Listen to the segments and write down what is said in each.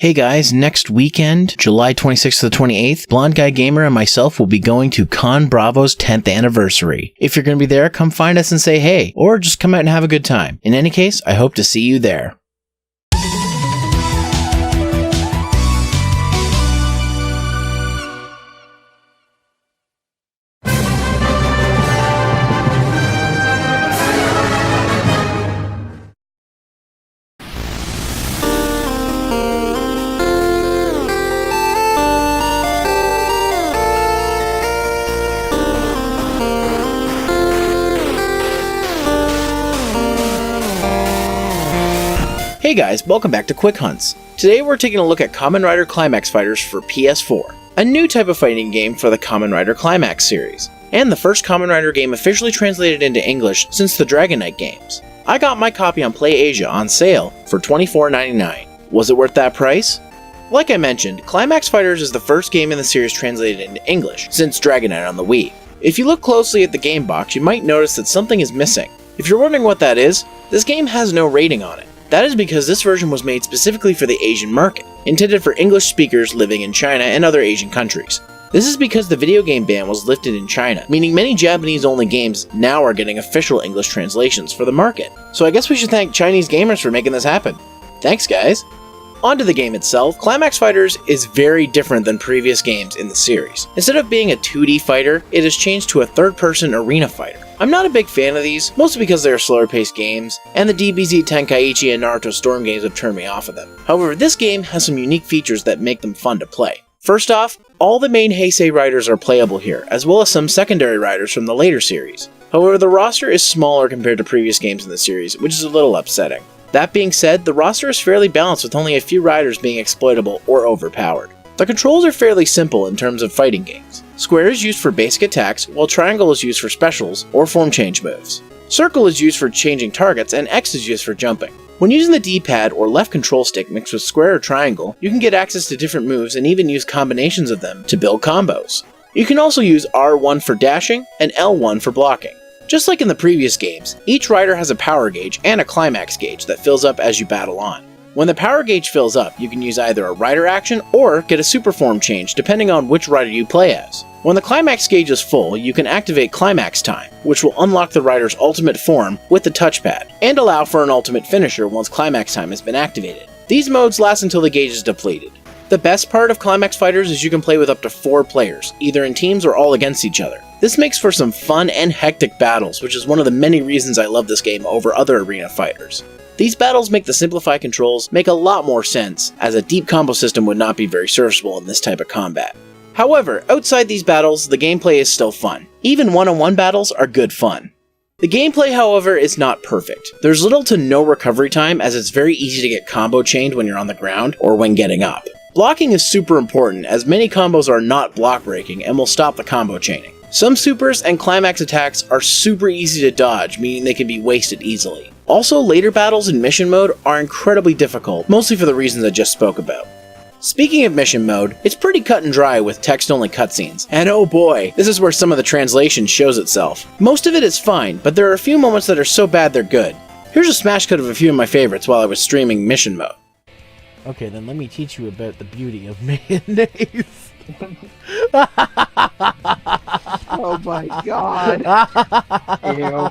Hey guys, next weekend, July 26th to the 28th, Blonde Guy Gamer and myself will be going to Con Bravo's 10th anniversary. If you're going to be there, come find us and say hey, or just come out and have a good time. In any case, I hope to see you there. Hey guys, welcome back to Quick Hunts. Today we're taking a look at Kamen Rider Climax Fighters for PS4, a new type of fighting game for the Kamen Rider Climax series, and the first Kamen Rider game officially translated into English since the Dragon Knight games. I got my copy on PlayAsia on sale for $24.99. Was it worth that price? Like I mentioned, Climax Fighters is the first game in the series translated into English since Dragon Knight on the Wii. If you look closely at the game box, you might notice that something is missing. If you're wondering what that is, this game has no rating on it. That is because this version was made specifically for the Asian market, intended for English speakers living in China and other Asian countries. This is because the video game ban was lifted in China, meaning many Japanese-only games now are getting official English translations for the market. So I guess we should thank Chinese gamers for making this happen. Thanks guys! On to the game itself, Climax Fighters is very different than previous games in the series. Instead of being a 2D fighter, it is changed to a third-person arena fighter. I'm not a big fan of these, mostly because they are slower-paced games, and the DBZ Tenkaichi and Naruto Storm games have turned me off of them. However, this game has some unique features that make them fun to play. First off, all the main Heisei riders are playable here, as well as some secondary riders from the later series. However, the roster is smaller compared to previous games in the series, which is a little upsetting. That being said, the roster is fairly balanced with only a few riders being exploitable or overpowered. The controls are fairly simple in terms of fighting games. Square is used for basic attacks, while triangle is used for specials or form change moves. Circle is used for changing targets, and X is used for jumping. When using the D-pad or left control stick mixed with square or triangle, you can get access to different moves and even use combinations of them to build combos. You can also use R1 for dashing and L1 for blocking. Just like in the previous games, each rider has a power gauge and a climax gauge that fills up as you battle on. When the power gauge fills up, you can use either a rider action or get a super form change depending on which rider you play as. When the climax gauge is full, you can activate Climax Time, which will unlock the rider's ultimate form with the touchpad, and allow for an ultimate finisher once Climax Time has been activated. These modes last until the gauge is depleted. The best part of Climax Fighters is you can play with up to 4 players, either in teams or all against each other. This makes for some fun and hectic battles, which is one of the many reasons I love this game over other arena fighters. These battles make the simplified controls make a lot more sense, as a deep combo system would not be very serviceable in this type of combat. However, outside these battles, the gameplay is still fun. Even one-on-one battles are good fun. The gameplay, however, is not perfect. There's little to no recovery time, as it's very easy to get combo chained when you're on the ground or when getting up. Blocking is super important, as many combos are not block breaking and will stop the combo chaining. Some supers and climax attacks are super easy to dodge, meaning they can be wasted easily. Also, later battles in mission mode are incredibly difficult, mostly for the reasons I just spoke about. Speaking of mission mode, it's pretty cut and dry with text-only cutscenes, and oh boy, this is where some of the translation shows itself. Most of it is fine, but there are a few moments that are so bad they're good. Here's a smash cut of a few of my favorites while I was streaming mission mode. Okay, then let me teach you about the beauty of mayonnaise. Oh my god. Ew.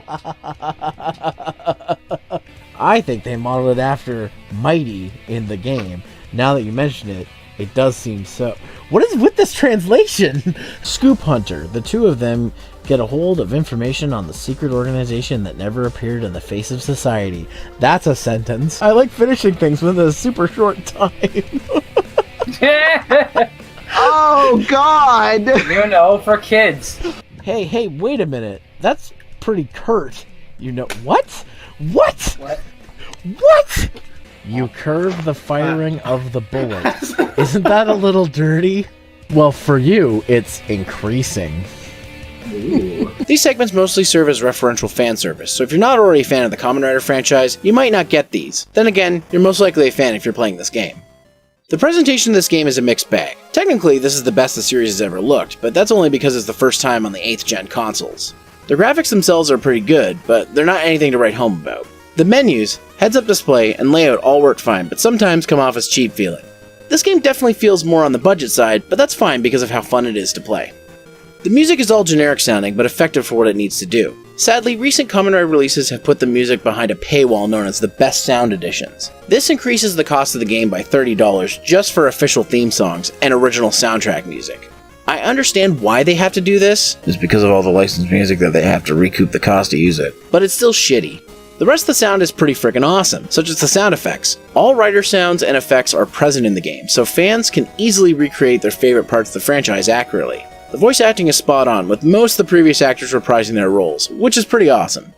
I think they modeled it after Mighty in the game. Now that you mention it, it does seem so. What is with this translation? Scoop Hunter. The two of them get a hold of information on the secret organization that never appeared in the face of society. That's a sentence. I like finishing things within a super short time. Oh god! You know, for kids. Hey, wait a minute. That's pretty curt. You know what? What? What? You curve the firing of the bullets. Isn't that a little dirty? Well, for you, it's increasing. Ooh. These segments mostly serve as referential fan service, so if you're not already a fan of the Kamen Rider franchise, you might not get these. Then again, you're most likely a fan if you're playing this game. The presentation of this game is a mixed bag. Technically, this is the best the series has ever looked, but that's only because it's the first time on the 8th gen consoles. The graphics themselves are pretty good, but they're not anything to write home about. The menus, heads-up display, and layout all work fine, but sometimes come off as cheap feeling. This game definitely feels more on the budget side, but that's fine because of how fun it is to play. The music is all generic sounding, but effective for what it needs to do. Sadly, recent Kamen Rider releases have put the music behind a paywall known as the Best Sound Editions. This increases the cost of the game by $30 just for official theme songs and original soundtrack music. I understand why they have to do this. It's because of all the licensed music that they have to recoup the cost to use it. But it's still shitty. The rest of the sound is pretty freaking awesome, such as the sound effects. All Rider sounds and effects are present in the game, so fans can easily recreate their favorite parts of the franchise accurately. The voice acting is spot on, with most of the previous actors reprising their roles, which is pretty awesome.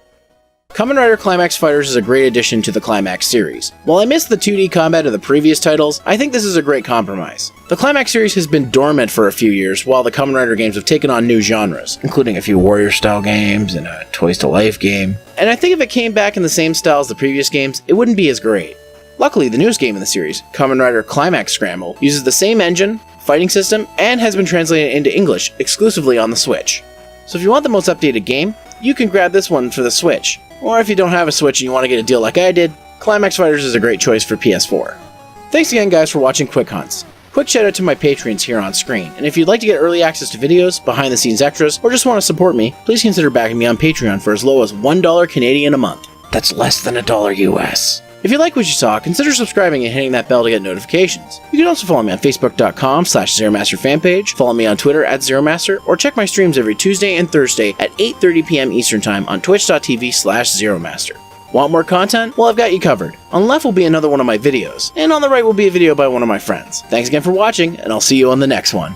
Kamen Rider Climax Fighters is a great addition to the Climax series. While I miss the 2D combat of the previous titles, I think this is a great compromise. The Climax series has been dormant for a few years, while the Kamen Rider games have taken on new genres, including a few Warrior-style games and a Toys-to-Life game. And I think if it came back in the same style as the previous games, it wouldn't be as great. Luckily, the newest game in the series, Kamen Rider Climax Scramble, uses the same engine, fighting system, and has been translated into English exclusively on the Switch. So if you want the most updated game, you can grab this one for the Switch. Or if you don't have a Switch and you want to get a deal like I did, Climax Fighters is a great choice for PS4. Thanks again guys for watching Quick Hunts. Quick shout out to my Patreons here on screen, and if you'd like to get early access to videos, behind the scenes extras, or just want to support me, please consider backing me on Patreon for as low as $1 Canadian a month. That's less than $1 US. If you like what you saw, consider subscribing and hitting that bell to get notifications. You can also follow me on Facebook.com/Zeromaster fanpage, follow me on Twitter @Zeromaster, or check my streams every Tuesday and Thursday at 8:30 PM Eastern Time on Twitch.tv/Zeromaster. Want more content? Well, I've got you covered. On the left will be another one of my videos, and on the right will be a video by one of my friends. Thanks again for watching, and I'll see you on the next one.